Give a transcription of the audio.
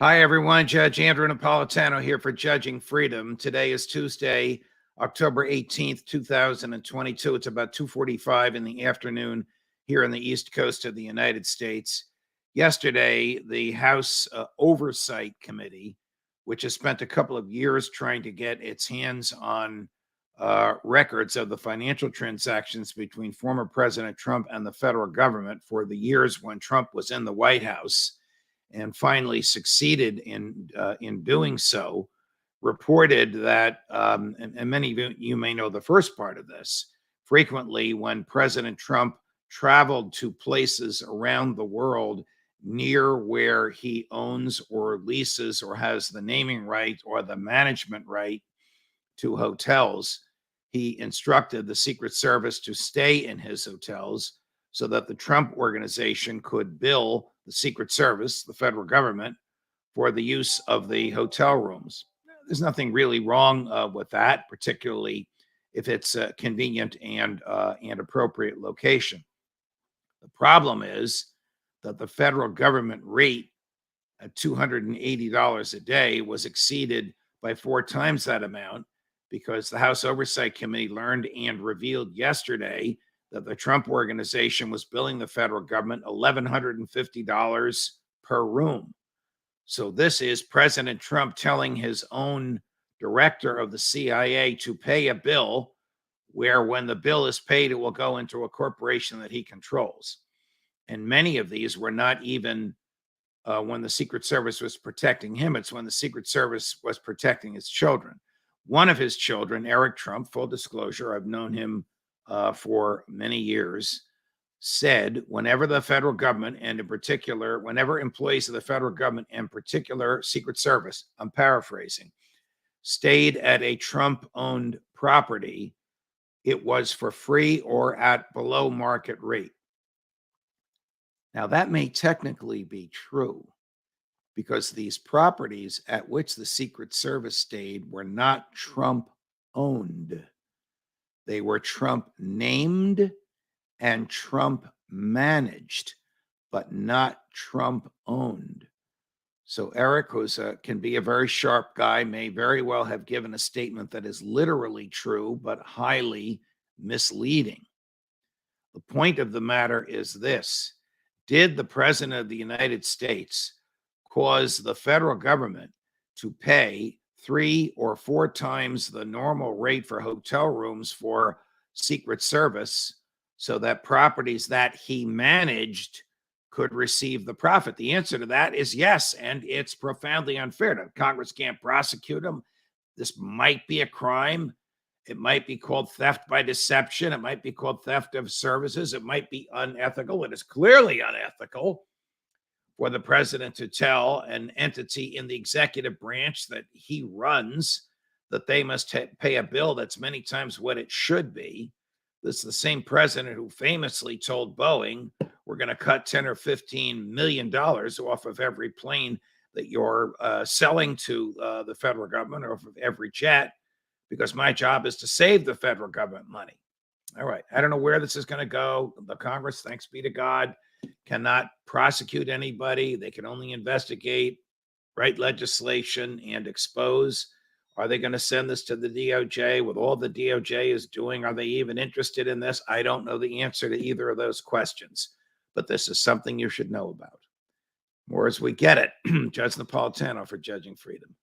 Hi, everyone. Judge Andrew Napolitano here for Judging Freedom. Today is Tuesday, October 18th, 2022. It's about 2:45 in the afternoon here on the East Coast of the United States. Yesterday, the House Oversight Committee, which has spent a couple of years trying to get its hands on records of the financial transactions between former President Trump and the federal government for the years when Trump was in the White House, and finally succeeded in doing so, reported that, and many of you may know the first part of this. Frequently, when President Trump traveled to places around the world near where he owns or leases or has the naming right or the management right to hotels, he instructed the Secret Service to stay in his hotels so that the Trump organization could bill the Secret Service, the federal government, for the use of the hotel rooms. There's nothing really wrong with that, particularly if it's a convenient and appropriate location. The problem is that the federal government rate at $280 a day was exceeded by 4 times that amount, because the House Oversight Committee learned and revealed yesterday that the Trump organization was billing the federal government $1,150 per room. So this is President Trump telling his own director of the CIA to pay a bill where, when the bill is paid, it will go into a corporation that he controls. And many of these were not even when the Secret Service was protecting him. It's when the Secret Service was protecting his children. One of his children, Eric Trump, full disclosure, I've known him for many years, said whenever the federal government, and in particular, whenever employees of the federal government, and particular Secret Service, I'm paraphrasing, stayed at a Trump-owned property, it was for free or at below market rate. Now, that may technically be true, because these properties at which the Secret Service stayed were not Trump owned. They were Trump named and Trump managed, but not Trump owned. So Eric, who can be a very sharp guy, may very well have given a statement that is literally true, but highly misleading. The point of the matter is this: did the President of the United States cause the federal government to pay 3 or 4 times the normal rate for hotel rooms for Secret Service so that properties that he managed could receive the profit? The answer to that is yes, and it's profoundly unfair. Now, Congress can't prosecute him. This might be a crime. It might be called theft by deception. It might be called theft of services. It might be unethical. It is clearly unethical for the president to tell an entity in the executive branch that he runs that they must pay a bill that's many times what it should be. This is the same president who famously told Boeing, we're going to cut 10 or $15 million off of every plane that you're selling to the federal government, or off of every jet, because my job is to save the federal government money. All right. I don't know where this is going to go. The Congress, thanks be to God, cannot prosecute anybody. They can only investigate, write legislation, and expose. Are they going to send this to the DOJ? With all the DOJ is doing, are they even interested in this? I don't know the answer to either of those questions, but this is something you should know about. More as we get it. Judge Napolitano for Judging Freedom.